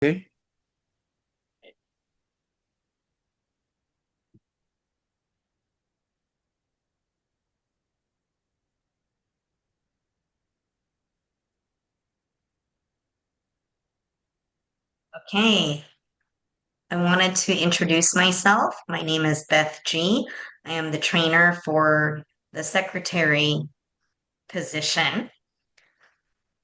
Okay. Okay, I wanted to introduce myself. My name is Beth G. I am the trainer for the secretary position.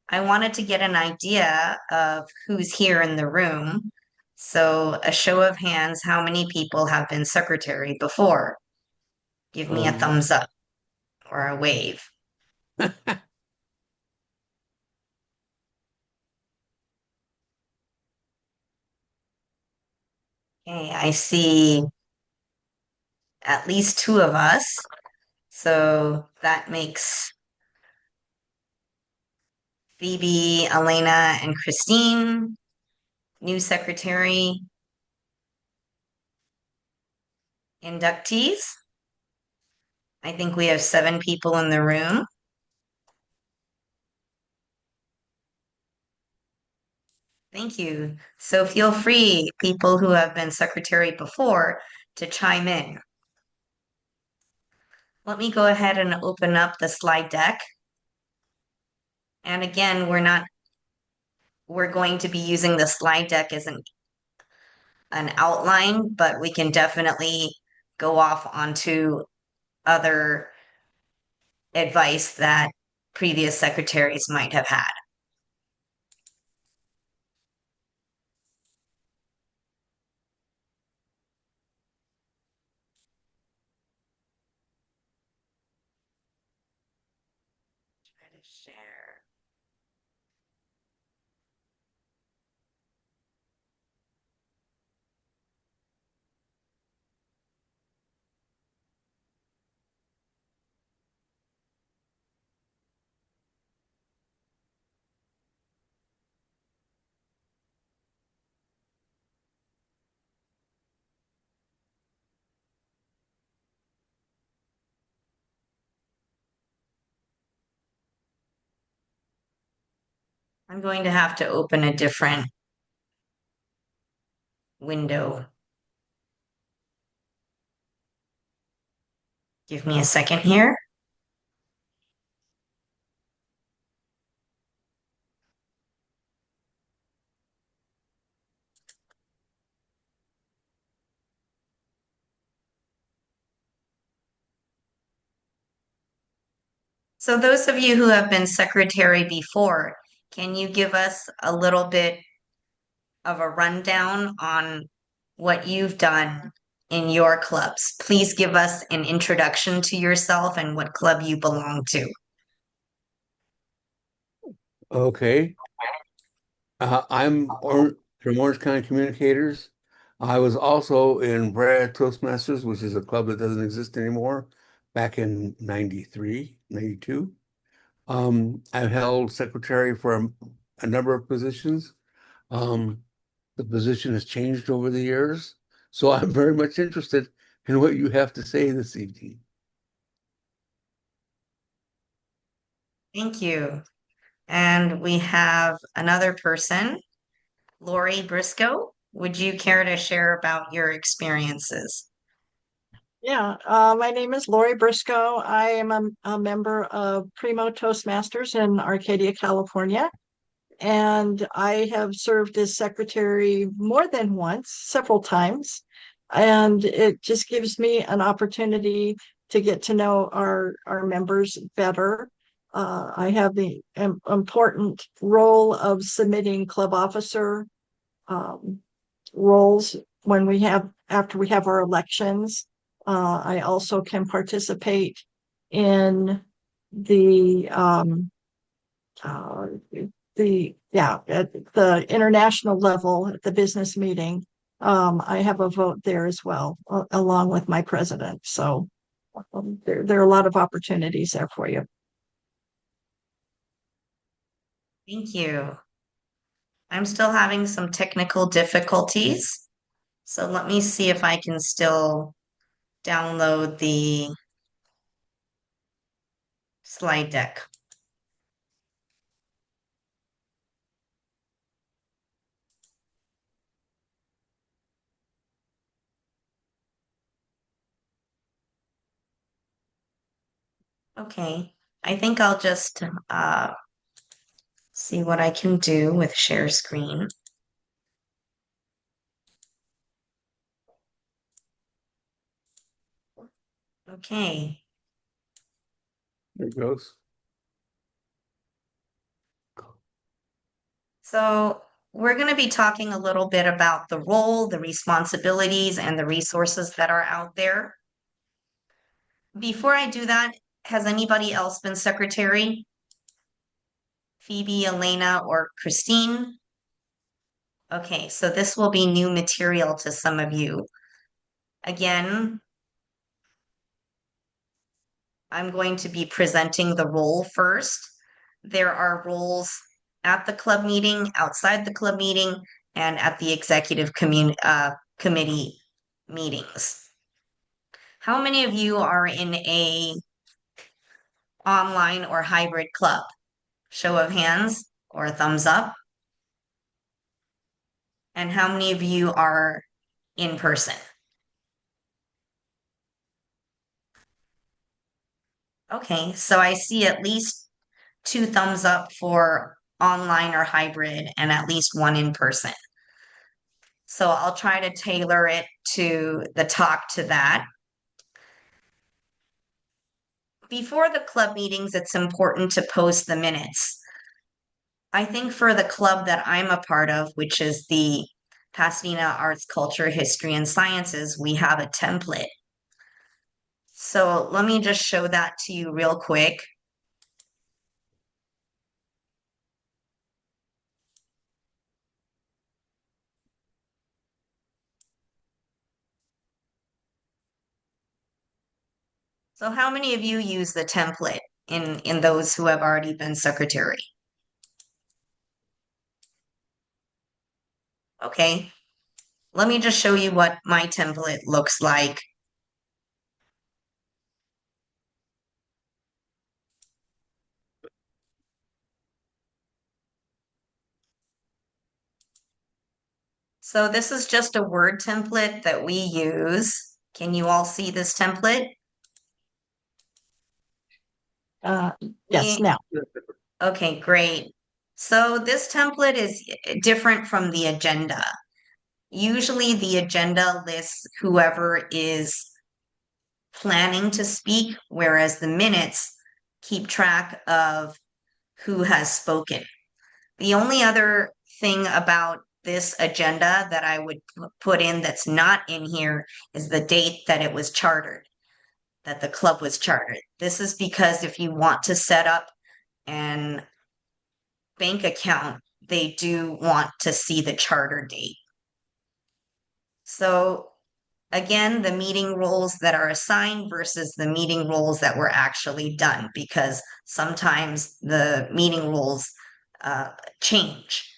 I wanted to get an idea of who's here in the room. So, a show of hands, how many people have been secretary before? Give me a Um, thumbs up or a wave. Okay, I see at least two of us. So that makes Phoebe, Elena, and Christine new secretary inductees. I think we have seven people in the room. Thank you. So feel free, people who have been secretary before, to chime in. Let me go ahead and open up the slide deck. And again, we're going to be using the slide deck as an outline, but we can definitely go off onto other advice that previous secretaries might have had. Try to share. I'm going to have to open a different window. Give me a second here. So those of you who have been secretary before, can you give us a little bit of a rundown on what you've done in your clubs? Please give us an introduction to yourself and what club you belong to. okay. I'm from Orange County Communicators. I was also in Brad Toastmasters, which is a club that doesn't exist anymore, back in 93, 92. I've held secretary for a number of positions. Um, the position has changed over the years, so I'm very much interested in what you have to say this evening. Thank you. And we have another person, Lori Briscoe. Would you care to share about your experiences? Yeah, my name is Lori Briscoe. I am a member of Primo Toastmasters in Arcadia, California, and I have served as secretary more than once, several times, and it just gives me an opportunity to get to know our members better. I have the important role of submitting club officer um, roles when we have after we have our elections. I also can participate in the uh, at the international level at the business meeting. I have a vote there as well, along with my president. So there are a lot of opportunities there for you. Thank you. I'm still having some technical difficulties, so let me see if I can still download the slide deck. Okay, I think I'll just see what I can do with share screen. Okay, There it goes. so we're going to be talking a little bit about the role, the responsibilities, and the resources that are out there. Before I do that, has anybody else been secretary? Phoebe, Elena, or Christine? Okay, so this will be new material to some of you. Again, I'm going to be presenting the role first. There are roles at the club meeting, outside the club meeting, and at the executive committee meetings. How many of you are in a online or hybrid club? Show of hands or a thumbs up. And how many of you are in person? Okay, so I see at least two thumbs up for online or hybrid and at least one in person. So I'll try to tailor it to the talk to that. Before the club meetings, it's important to post the minutes. I think for the club that I'm a part of, which is the Pasadena Arts, Culture, History, and Sciences, we have a template. So let me just show that to you real quick. So how many of you use the template in those who have already been secretary? Okay, let me just show you what my template looks like. So this is just a Word template that we use. Can you all see this template? Uh, yes, We, now. okay, great. So this template is different from the agenda. Usually the agenda lists whoever is planning to speak, whereas the minutes keep track of who has spoken. The only other thing about this agenda that I would put in that's not in here is the date that it was chartered, that the club was chartered. This is because if you want to set up an bank account, they do want to see the charter date. So again, the meeting roles that are assigned versus the meeting roles that were actually done, because sometimes the meeting roles uh, change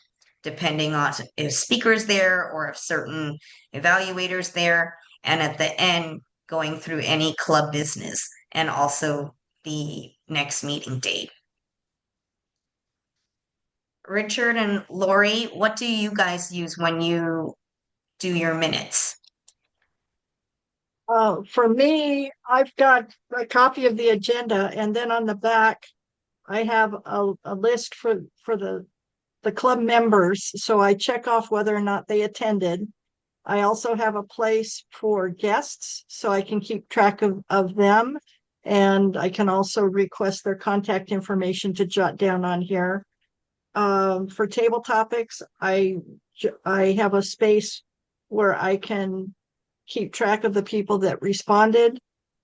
depending on if speakers there or if certain evaluators there, and at the end, going through any club business and also the next meeting date. Richard and Lori, what do you guys use when you do your minutes? For me, I've got a copy of the agenda, and then on the back, I have a list for the club members. So I check off whether or not they attended. I also have a place for guests, so I can keep track of them. And I can also request their contact information to jot down on here. For table topics, I have a space where I can keep track of the people that responded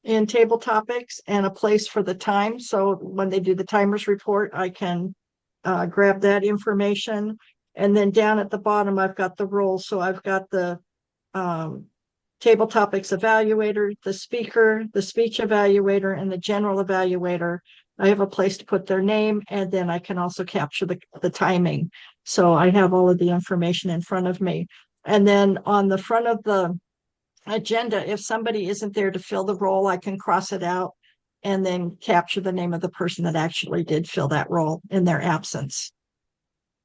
in table topics and a place for the time. So when they do the timers report, I can grab that information. And then down at the bottom, I've got the roles. So I've got the um, table topics evaluator, the speaker, the speech evaluator, and the general evaluator. I have a place to put their name, and then I can also capture the timing. So I have all of the information in front of me. And then on the front of the agenda, if somebody isn't there to fill the role, I can cross it out and then capture the name of the person that actually did fill that role in their absence.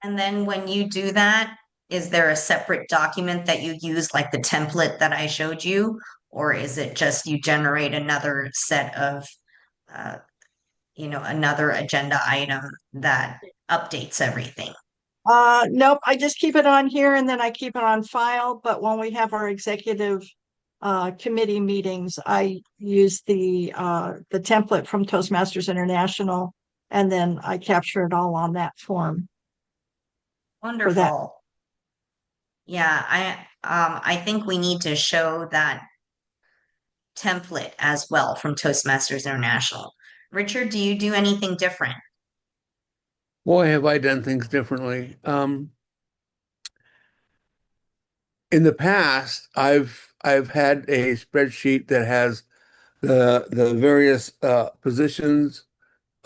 And then when you do that, is there a separate document that you use, like the template that I showed you? Or is it just you generate another set of uh, another agenda item that updates everything. Nope, I just keep it on here and then I keep it on file. But when we have our executive committee meetings, I use the template from Toastmasters International, and then I capture it all on that form for that. Wonderful. Yeah, I think we need to show that template as well from Toastmasters International. Richard, do you do anything different? Boy, have I done things differently. In the past, I've had a spreadsheet that has the various positions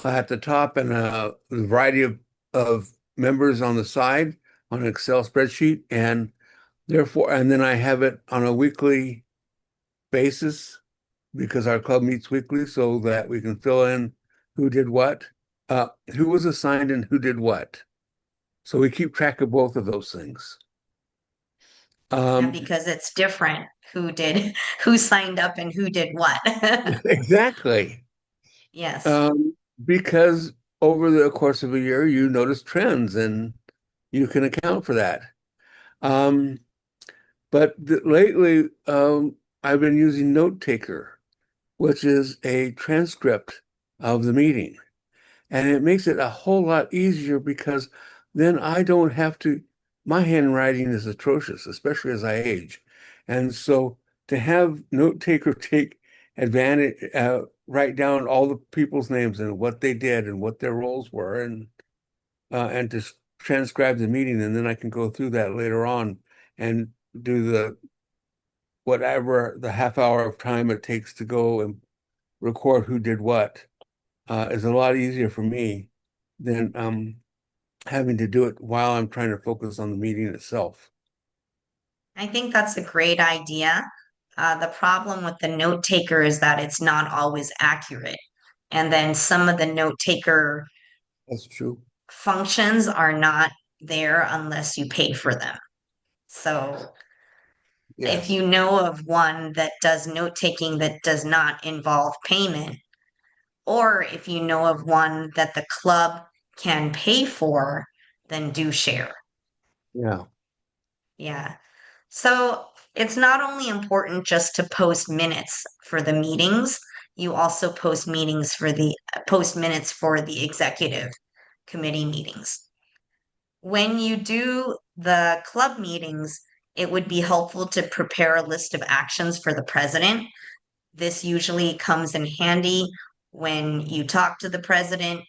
at the top and a variety of members on the side on an Excel spreadsheet, and therefore, and then I have it on a weekly basis because our club meets weekly, so that we can fill in who did what, who was assigned and who did what. So we keep track of both of those things. Yeah, Um, because it's different who signed up and who did what. exactly. Yes. Because over the course of a year, you notice trends and you can account for that. Um, but lately, I've been using Note Taker, which is a transcript of the meeting. And it makes it a whole lot easier because then I don't have to, my handwriting is atrocious, especially as I age. And so to have Note Taker take advantage, write down all the people's names and what they did and what their roles were, and to transcribe the meeting, and then I can go through that later on and do the whatever the half hour of time it takes to go and record who did what, is a lot easier for me than having to do it while I'm trying to focus on the meeting itself. I think that's a great idea. The problem with the note taker is that it's not always accurate. And then some of the note taker That's true. functions are not there unless you pay for them. So if Yes. you know of one that does note taking that does not involve payment, or if you know of one that the club can pay for, then do share. Yeah. Yeah. So it's not only important just to post minutes for the meetings, you also post minutes for the executive committee meetings. When you do the club meetings, it would be helpful to prepare a list of actions for the president. This usually comes in handy when you talk to the president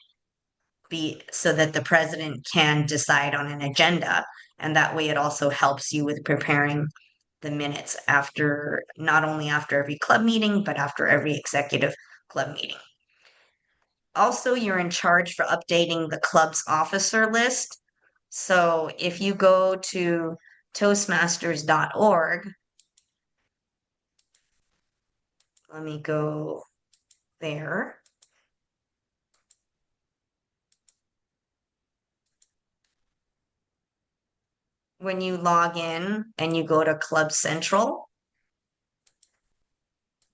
so that the president can decide on an agenda. And that way it also helps you with preparing the minutes after, not only after every club meeting, but after every executive club meeting. Also, you're in charge for updating the club's officer list. So if you go to toastmasters.org, let me go there. When you log in and you go to Club Central,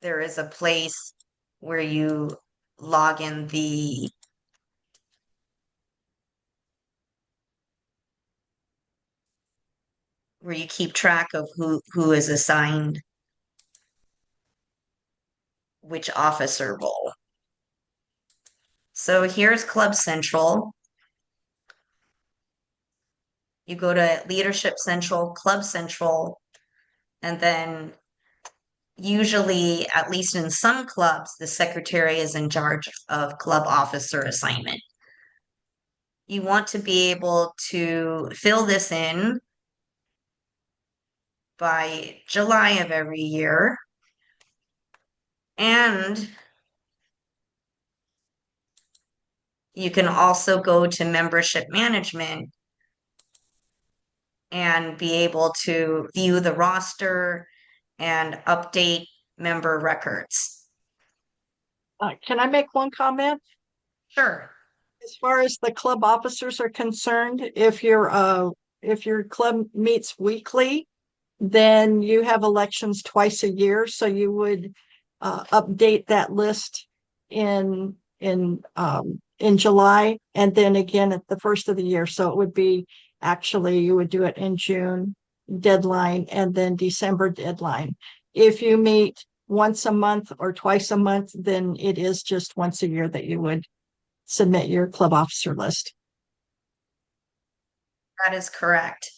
there is a place where you log in where you keep track of who is assigned which officer role. So here's Club Central. You go to Leadership Central, Club Central, and then usually, at least in some clubs, the secretary is in charge of club officer assignment. You want to be able to fill this in by July of every year. And you can also go to membership management and be able to view the roster and update member records. Can I make one comment? Sure. As far as the club officers are concerned, if your club meets weekly, then you have elections twice a year. So you would update that list in in July, and then again at the first of the year. So it would be actually you would do it in June deadline and then December deadline. If you meet once a month or twice a month, then it is just once a year that you would submit your club officer list. That is correct.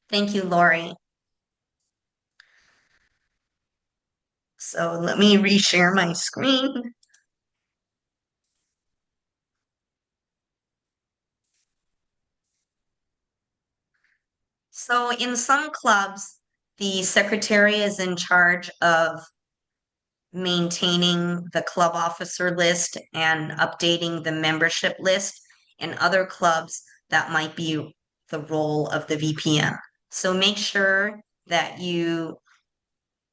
Thank you, Lori. So let me reshare my screen. So in some clubs, the secretary is in charge of maintaining the club officer list and updating the membership list. In other clubs, that might be the role of the VPM. So make sure that you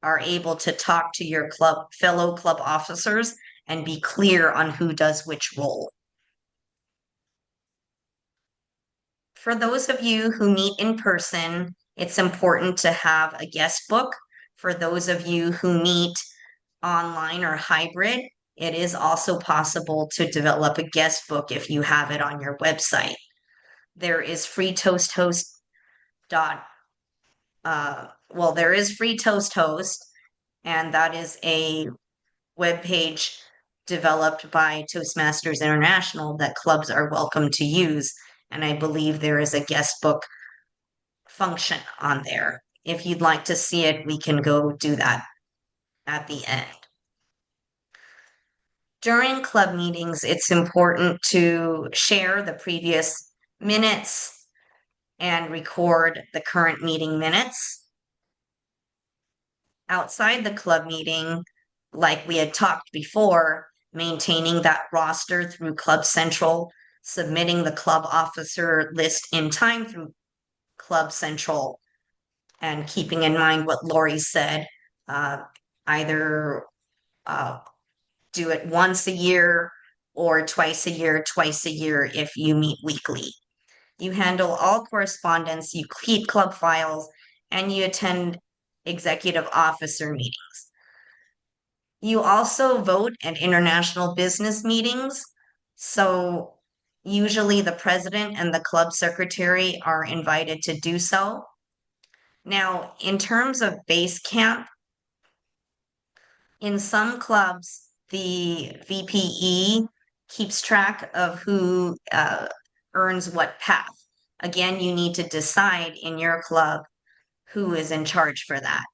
are able to talk to your fellow club officers and be clear on who does which role. For those of you who meet in person, it's important to have a guest book. For those of you who meet online or hybrid, it is also possible to develop a guest book if you have it on your website. There is free Toast Host there is free Toast Host, and that is a web page developed by Toastmasters International that clubs are welcome to use. And I believe there is a guest book function on there. If you'd like to see it, we can go do that at the end. During club meetings, it's important to share the previous minutes and record the current meeting minutes. Outside the club meeting, like we had talked before, maintaining that roster through Club Central, submitting the club officer list in time through Club Central, and keeping in mind what Lori said, either do it once a year or twice a year if you meet weekly. You handle all correspondence, you keep club files, and you attend executive officer meetings. You also vote at international business meetings. So usually the president and the club secretary are invited to do so. Now, in terms of base camp, in some clubs, the VPE keeps track of who earns what path. Again, you need to decide in your club who is in charge for that.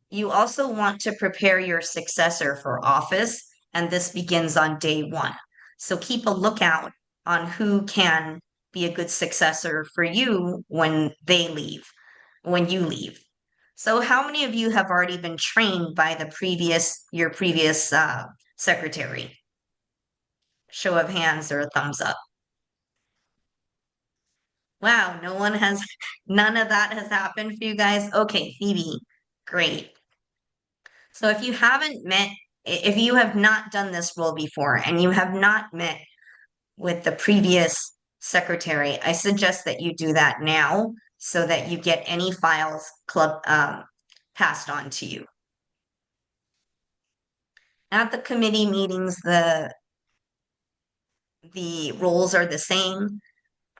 You also want to prepare your successor for office, and this begins on day one. So keep a lookout on who can be a good successor for you when you leave. So how many of you have already been trained by your previous secretary? Show of hands or a thumbs up. Wow, none of that has happened for you guys. Okay, Phoebe, great. So if you have not done this role before and you have not met with the previous secretary, I suggest that you do that now so that you get any files passed on to you. At the committee meetings, the roles are the same: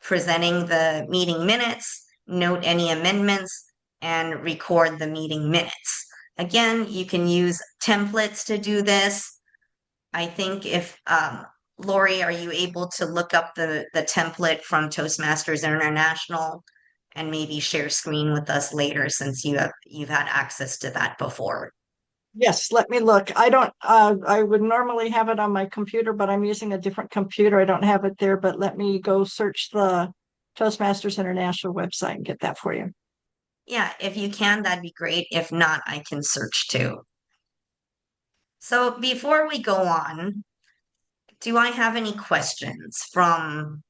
presenting the meeting minutes, note any amendments, and record the meeting minutes. Again, you can use templates to do this. I think Lori, are you able to look up the template from Toastmasters International and maybe share screen with us later since you've had access to that before? Yes, let me look. I would normally have it on my computer, but I'm using a different computer. I don't have it there, but let me go search the Toastmasters International website and get that for you. Yeah, if you can, that'd be great. If not, I can search too. So before we go on, do I have any questions from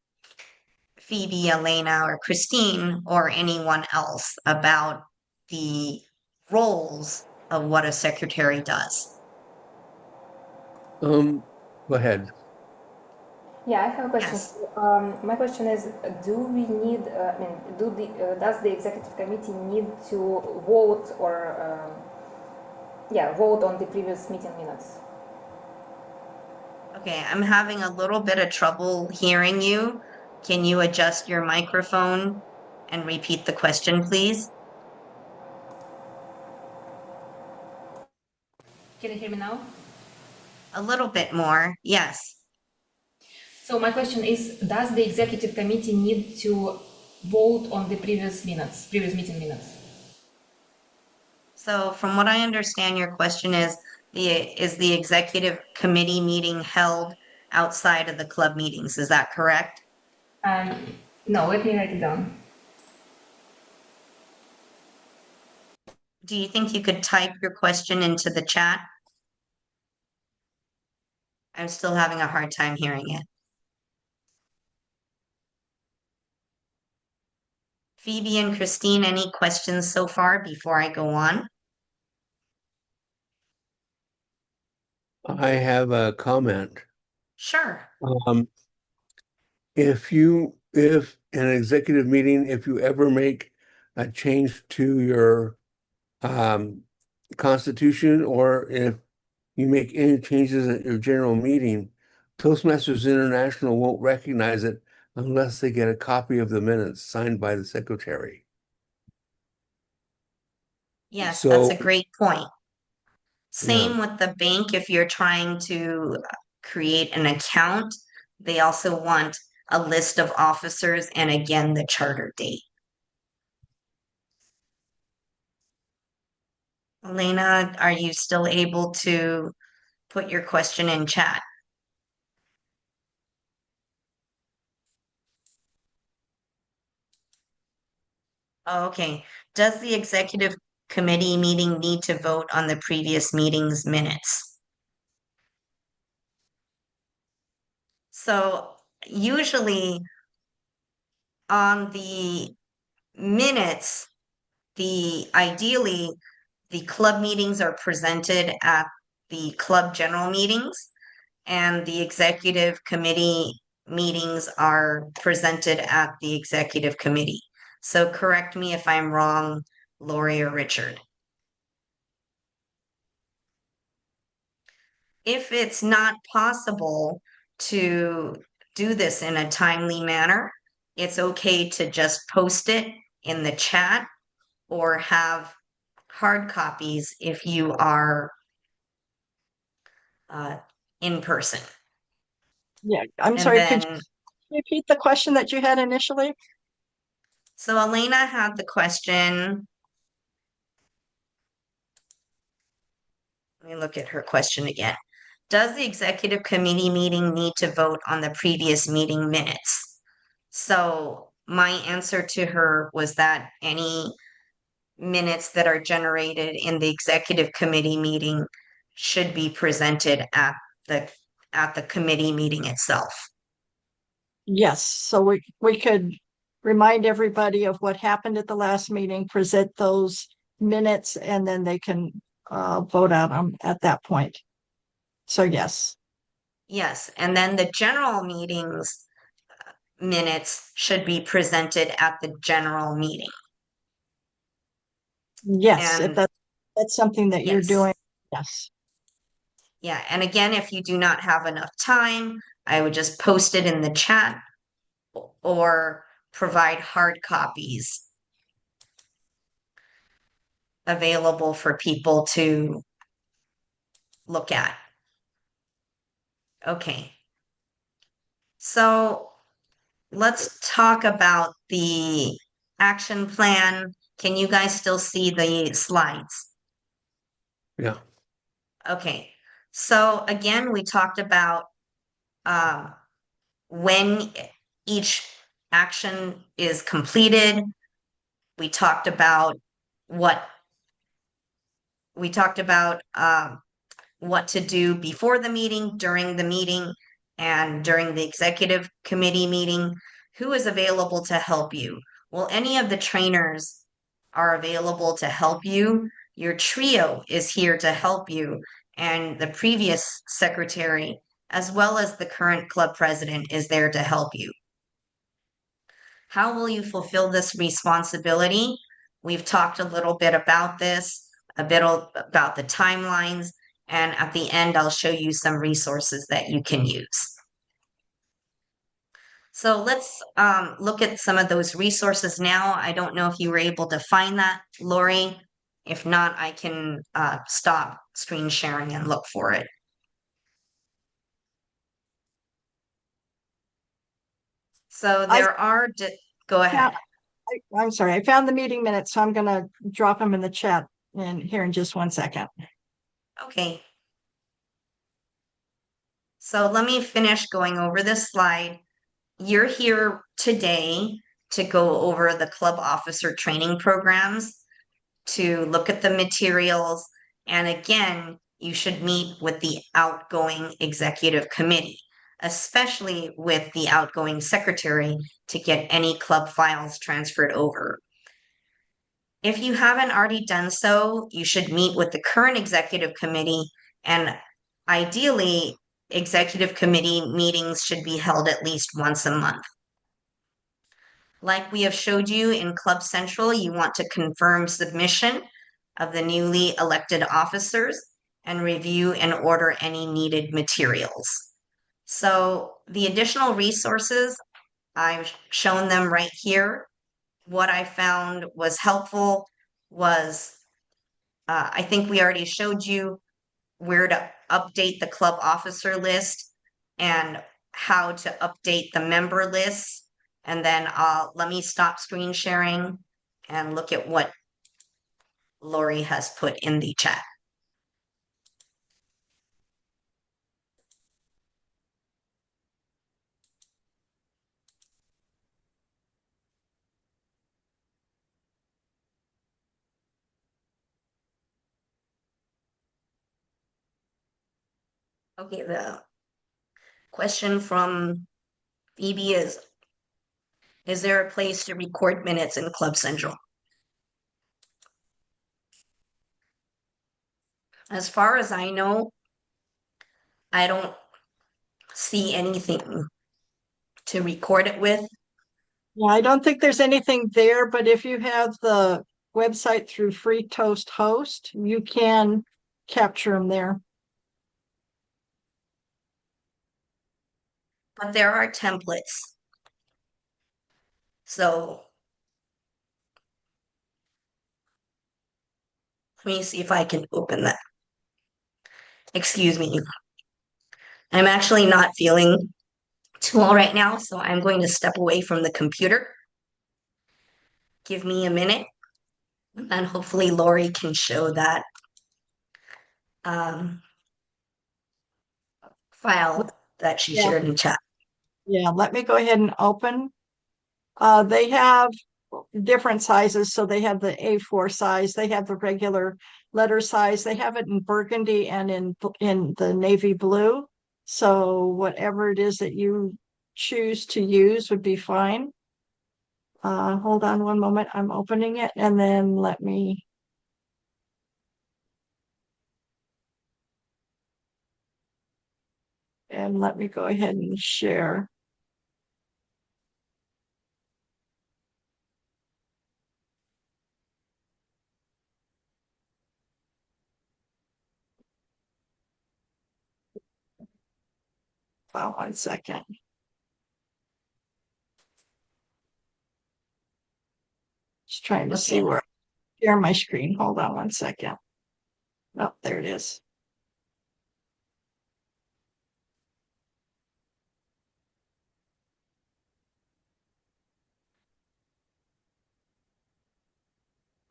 Phoebe, Elena, or Christine, or anyone else about the roles of what a secretary does? Go ahead. Yeah, I have a question. Yes. So, my question is, do we need, does the executive committee need to vote or, vote on the previous meeting minutes? Okay, I'm having a little bit of trouble hearing you. Can you adjust your microphone and repeat the question, please? Can you hear me now? A little bit more, yes. So my question is, does the executive committee need to vote on the previous meeting minutes? So from what I understand, your question is the executive committee meeting held outside of the club meetings? Is that correct? Um, no, let me write it down. Do you think you could type your question into the chat? I'm still having a hard time hearing it. Phoebe and Christine, any questions so far before I go on? I have a comment. Sure. Um, if in an executive meeting, if you ever make a change to your um, constitution, or if you make any changes at your general meeting, Toastmasters International won't recognize it unless they get a copy of the minutes signed by the secretary. Yes, that's a So, great point. yeah, Same with the bank. If you're trying to create an account, they also want a list of officers and again, the charter date. Elena, are you still able to put your question in chat? Oh, okay. Does the executive committee meeting need to vote on the previous meeting's minutes? So usually on the minutes, ideally the club meetings are presented at the club general meetings, and the executive committee meetings are presented at the executive committee. So correct me if I'm wrong, Lori or Richard. If it's not possible to do this in a timely manner, it's okay to just post it in the chat or have hard copies if you are uh, in person. Yeah, I'm And sorry, could then, you repeat the question that you had initially? so Elena had the question. Let me look at her question again. Does the executive committee meeting need to vote on the previous meeting minutes? So my answer to her was that any minutes that are generated in the executive committee meeting should be presented the at the committee meeting itself. Yes, so we could remind everybody of what happened at the last meeting, present those minutes, and then they can vote on them at that point. So yes, Yes, and then the general meetings minutes should be presented at the general meeting. yes, if And that's something that you're yes, doing, yes. yeah. And again, if you do not have enough time, I would just post it in the chat or provide hard copies available for people to look at. Okay. So let's talk about the action plan. Can you guys still see the slides? yeah. Okay. So again, we talked about um, when each action is completed. We talked about what we talked about what to do before the meeting, during the meeting, and during the executive committee meeting. Who is available to help you? Well, any of the trainers are available to help you. Your trio is here to help you, and the previous secretary, as well as the current club president, is there to help you. How will you fulfill this responsibility? We've talked a little bit about this, a bit about the timelines, And at the end, I'll show you some resources that you can use. So let's look at some of those resources now. I don't know if you were able to find that, Lori. If not, I can stop screen sharing and look for it. So there are, go ahead. I'm sorry, I found the meeting minutes, so I'm going to drop them in the chat here in just 1 second. Okay. So let me finish going over this slide. You're here today to go over the club officer training programs, to look at the materials, and again, you should meet with the outgoing executive committee, especially with the outgoing secretary, to get any club files transferred over. If you haven't already done so, you should meet with the current executive committee, and ideally, executive committee meetings should be held at least once a month. Like we have showed you in Club Central, you want to confirm submission of the newly elected officers and review and order any needed materials. So the additional resources, I've shown them right here. What I found was helpful was, I think we already showed you where to update the club officer list and how to update the member lists. And then let me stop screen sharing and look at what Lori has put in the chat. Okay, the question from Phoebe is there a place to record minutes in Club Central? As far as I know, I don't see anything to record it with. Yeah, I don't think there's anything there, but if you have the website through Free Toast Host, you can capture them there. But there are templates. So let me see if I can open that. Excuse me. I'm actually not feeling too well right now, so I'm going to step away from the computer. Give me a minute, and then hopefully Lori can show that file that she shared in chat. Yeah, let me go ahead and open. They have different sizes. So they have the A4 size, they have the regular letter size, they have it in burgundy and in the navy blue. So whatever it is that you choose to use would be fine. Hold on one moment, I'm opening it, and then let me go ahead and share. Oh, 1 second. Just trying to see where I share my screen. Hold on 1 second. Oh, there it is.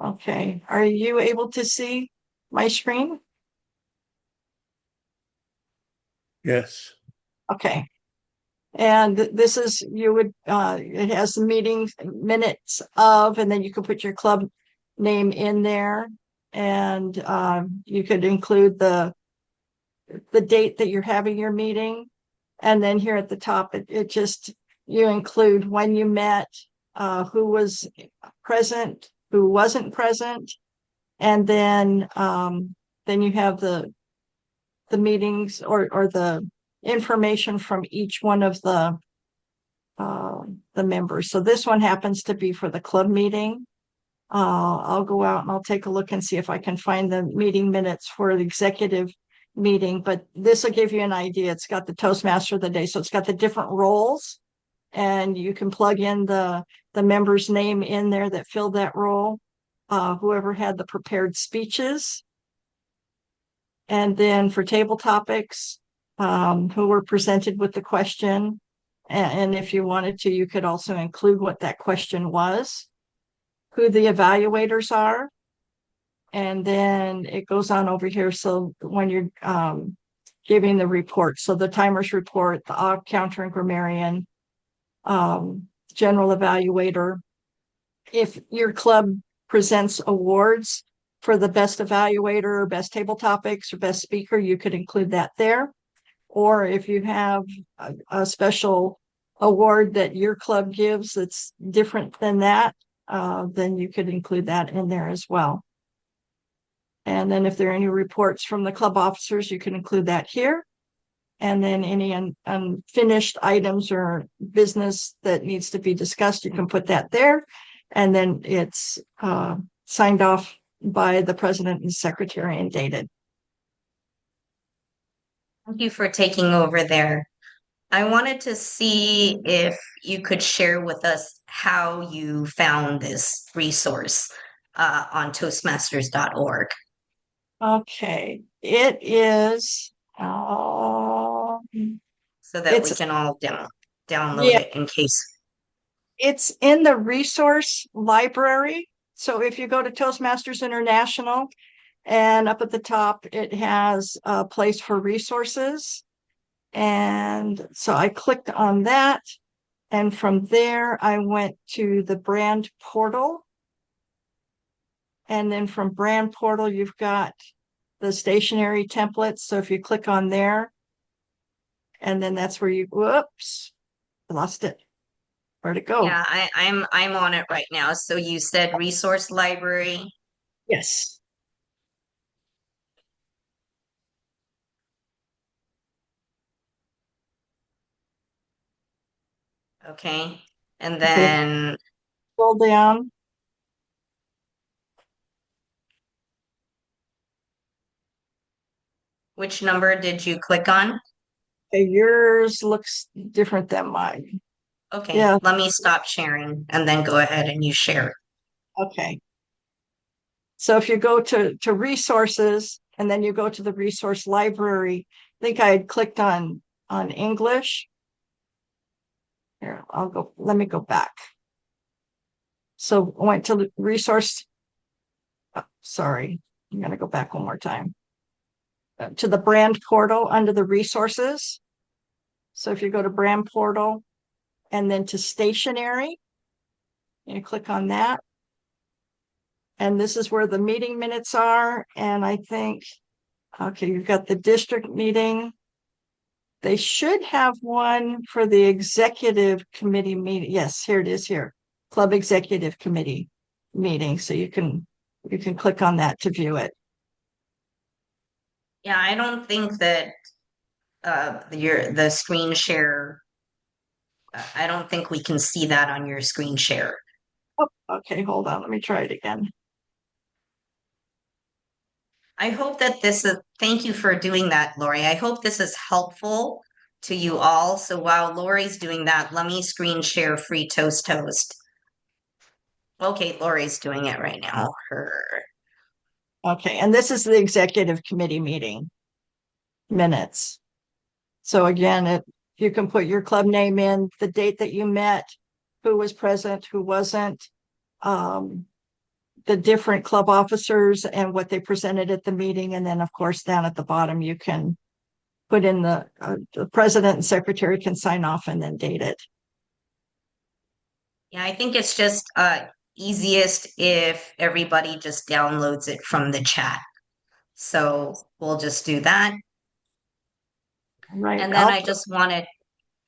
Okay, are you able to see my screen? Yes. Okay. And this is, you would, it has the meeting minutes of, and then you can put your club name in there. And you could include the date that you're having your meeting. And then here at the top, it just, you include when you met, who was present, who wasn't present. And then you have the meetings or the information from each one of the members. So this one happens to be for the club meeting. I'll go out and I'll take a look and see if I can find the meeting minutes for the executive meeting, but this will give you an idea. It's got the Toastmaster of the day, so it's got the different roles, and you can plug in the member's name in there that filled that role, whoever had the prepared speeches. And then for table topics, who were presented with the question. And if you wanted to, you could also include what that question was, who the evaluators are. And then it goes on over here. So when you're giving the report, so the timers report, the og counter and grammarian, general evaluator. If your club presents awards for the best evaluator or best table topics or best speaker, you could include that there. Or if you have a special award that your club gives that's different than that, then you could include that in there as well. And then if there are any reports from the club officers, you can include that here. And then any unfinished items or business that needs to be discussed, you can put that there. And then it's signed off by the president and secretary and dated. Thank you for taking over there. I wanted to see if you could share with us how you found this resource on Toastmasters.org Okay, it is. so that we It's can all download yeah, it in case. it's in the resource library. So if you go to Toastmasters International, and up at the top, it has a place for resources. And so I clicked on that. And from there, I went to the brand portal. And then from brand portal, you've got the stationery templates. So if you click on there, and then that's where you, whoops, I lost it. Where'd it go? Yeah, I'm on it right now. So you said resource library. Yes. Okay. And Okay. then Scroll down. which number did you click on? Okay, yours looks different than mine. Okay, Yeah. let me stop sharing and then go ahead and you share. Okay. So if you go to resources and then you go to the resource library, I think I had clicked on English. Here, let me go back. So I went to the resource. Oh, sorry, I'm going to go back one more time. To the brand portal under the resources. So if you go to brand portal and then to stationery, you click on that. And this is where the meeting minutes are. And I think, okay, you've got the district meeting. They should have one for the executive committee meeting. Yes, here it is here. Club executive committee meeting. So you can click on that to view it. Yeah, I don't think that the screen share, I don't think we can see that on your screen share. Oh, okay, hold on. Let me try it again. I hope that this is, thank you for doing that, Lori. I hope this is helpful to you all. So while Lori's doing that, let me screen share Free Toast Toast. Okay, Lori's doing it right now. Okay, and this is the executive committee meeting minutes. So again, you can put your club name in, the date that you met, who was present, who wasn't, the different club officers and what they presented at the meeting. And then, of course, down at the bottom, you can put in the president and secretary can sign off and then date it. Yeah, I think it's just easiest if everybody just downloads it from the chat. So we'll just do that. Right. And then I just wanted,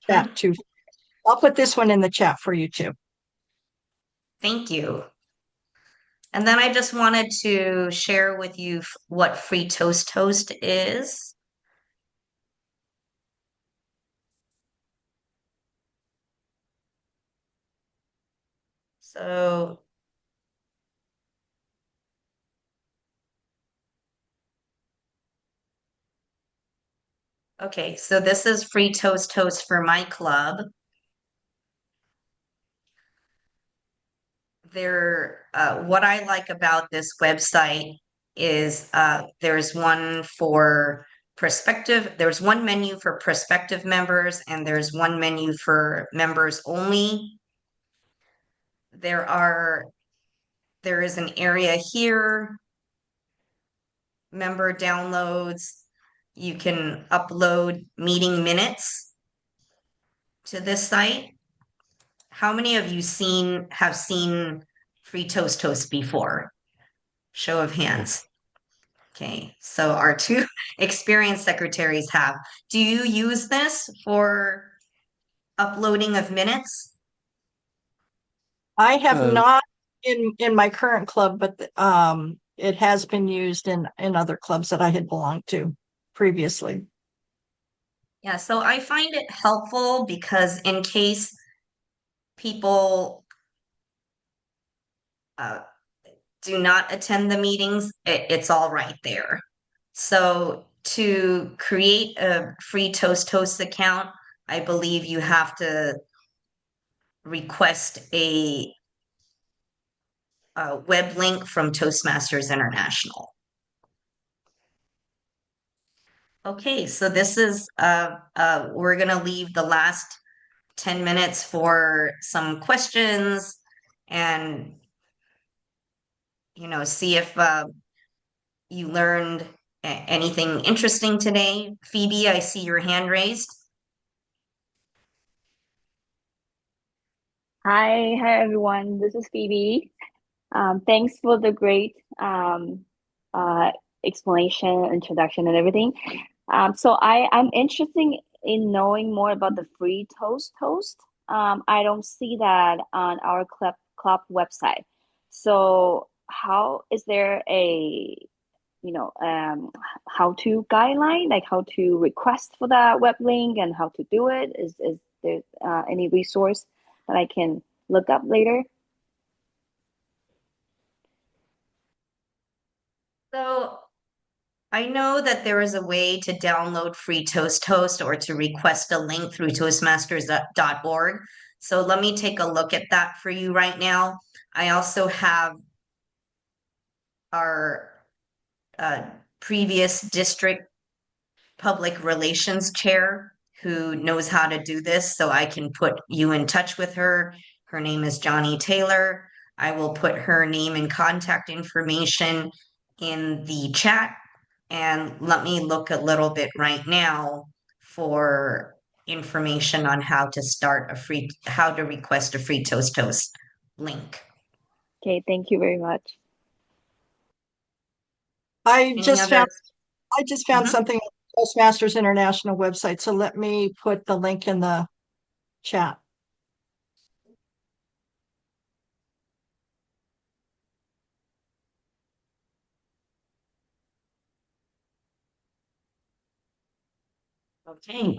chat too. I'll put this one in the chat for you too. thank you. And then I just wanted to share with you what Free Toast Toast is. So Okay, so this is free toast toast for my club. What I like about this website is there's one for there's one menu for prospective members, and there's one menu for members only. There is an area here, member downloads. You can upload meeting minutes to this site. How many of you have seen free toast toast before? Show of hands. Okay, so our two experienced secretaries have. Do you use this for uploading of minutes? I have Uh, not in my current club, but it has been used in other clubs that I had belonged to previously. Yeah, so I find it helpful because in case people uh, do not attend the meetings, it's all right there. So to create a free Toast Toast account, I believe you have to request a web link from Toastmasters International. Okay, so this is we're gonna leave the last 10 minutes for some questions and see if you learned anything interesting today. Phoebe, I see your hand raised. Hi everyone. This is Phoebe. Thanks for the great uh, explanation, introduction, and everything. I'm interested in knowing more about the free toast. I don't see that on our club website. So how is there a how to guideline, like how to request for that web link and how to do it? Is there any resource that I can look up later? So I know that there is a way to download free Toast Toast or to request a link through toastmasters.org. So let me take a look at that for you right now. I also have our uh, previous district public relations chair who knows how to do this, so I can put you in touch with her. Her name is Johnny Taylor. I will put her name and contact information in the chat. And let me look a little bit right now for information on how to request a free Toast Toast link. Okay, thank you very much. I Any just other? found I just found Mhm. something on the Toastmasters International website. So let me put the link in the chat. Okay.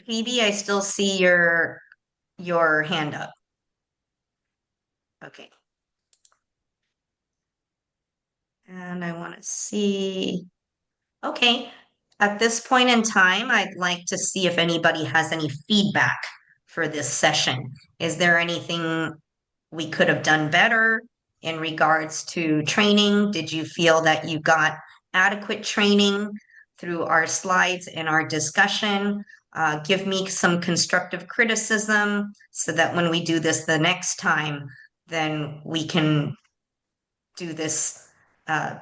Phoebe, I still see your hand up. Okay. And I want to see. Okay. At this point in time, I'd like to see if anybody has any feedback for this session. Is there anything we could have done better in regards to training? Did you feel that you got adequate training through our slides and our discussion? Give me some constructive criticism so that when we do this the next time, then we can do this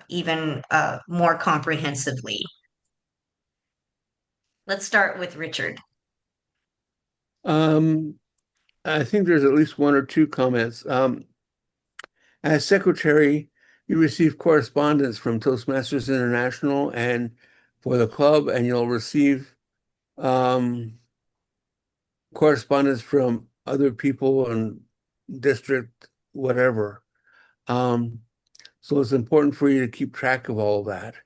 even more comprehensively. Let's start with Richard. I think there's at least one or two comments. As secretary, you receive correspondence from Toastmasters International and for the club, and you'll receive correspondence from other people and district, whatever. Um, so it's important for you to keep track of all that.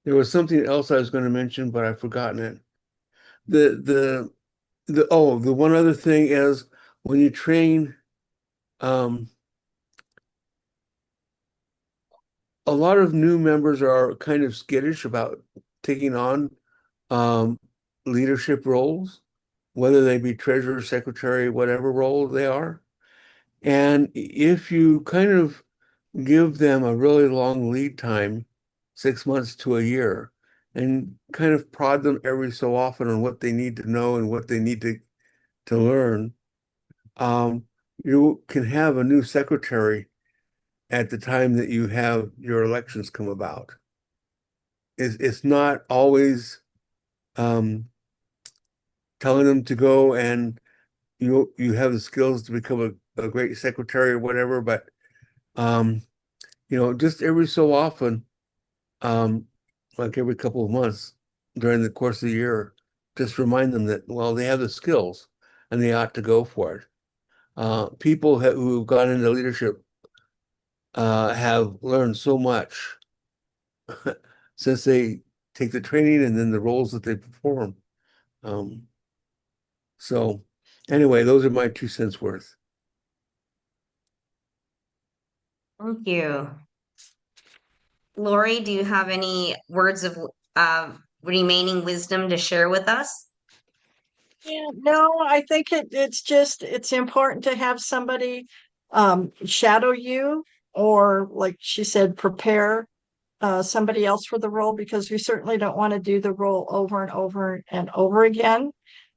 There was something else I was going to mention, but I've forgotten it. The one other thing is when you train, um, a lot of new members are kind of skittish about taking on um, leadership roles, whether they be treasurer, secretary, whatever role they are. And if you kind of give them a really long lead time, 6 months to a year, and kind of prod them every so often on what they need to know and what they need to learn, um, you can have a new secretary at the time that you have your elections come about. It's not always um, telling them to go and you have the skills to become a great secretary or whatever, but um, just every so often, um, like every couple of months during the course of the year, just remind them that, well, they have the skills and they ought to go for it. People who've gone into leadership have learned so much since they take the training and then the roles that they perform. Um, so anyway, those are my 2 cents worth. Thank you. Lori, do you have any words of remaining wisdom to share with us? Yeah, no, I think it's important to have somebody shadow you, or like she said, prepare somebody else for the role, because we certainly don't want to do the role over and over and over again.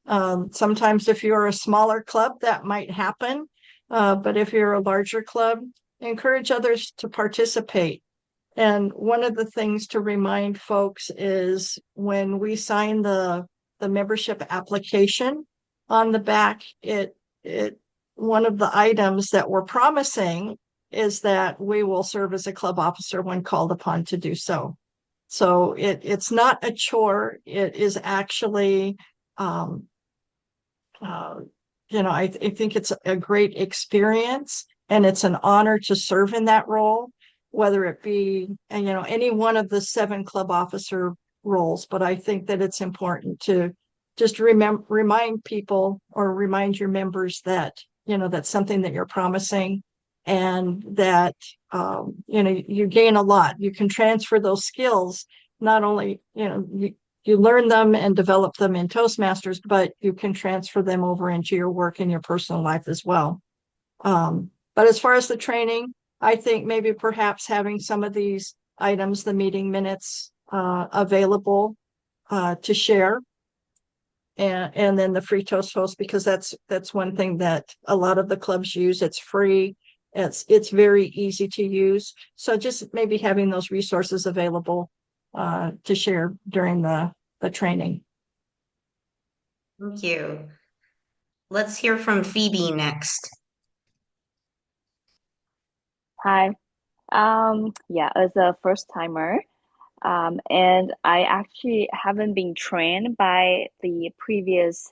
Sometimes if you're a smaller club, that might happen. But if you're a larger club, encourage others to participate. And one of the things to remind folks is when we sign the membership application, on the back, it one of the items that we're promising is that we will serve as a club officer when called upon to do so. So it's not a chore. It is actually um, uh, I think it's a great experience, and it's an honor to serve in that role, whether it be, any one of the 7 club officer roles. But I think that it's important to just remind people, or remind your members that, that's something that you're promising, and that, you gain a lot. You can transfer those skills, not only, you learn them and develop them in Toastmasters, but you can transfer them over into your work and your personal life as well. But as far as the training, I think maybe perhaps having some of these items, the meeting minutes, available to share, and then the free Toast host, because that's one thing that a lot of the clubs use. It's free. It's very easy to use. So just maybe having those resources available to share during the training. Thank you. Let's hear from Phoebe next. Hi. Yeah, as a first timer, and I actually haven't been trained by the previous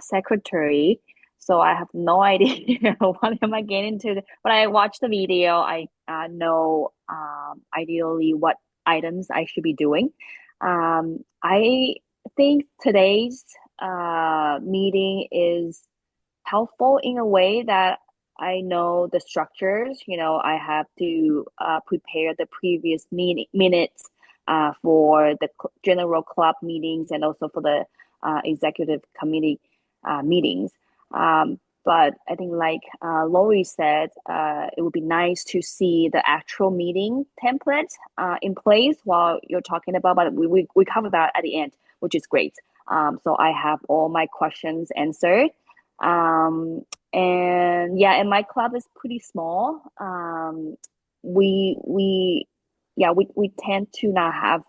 secretary, so I have no idea what am I getting into. When I watch the video, I know ideally what items I should be doing. I think today's meeting is helpful in a way that I know the structures. I have to prepare the previous minutes for the general club meetings, and also for the executive committee meetings. But I think, like Lori said, it would be nice to see the actual meeting template in place while you're talking about, but we cover that at the end, which is great. So I have all my questions answered. And yeah, and my club is pretty small. We tend to not have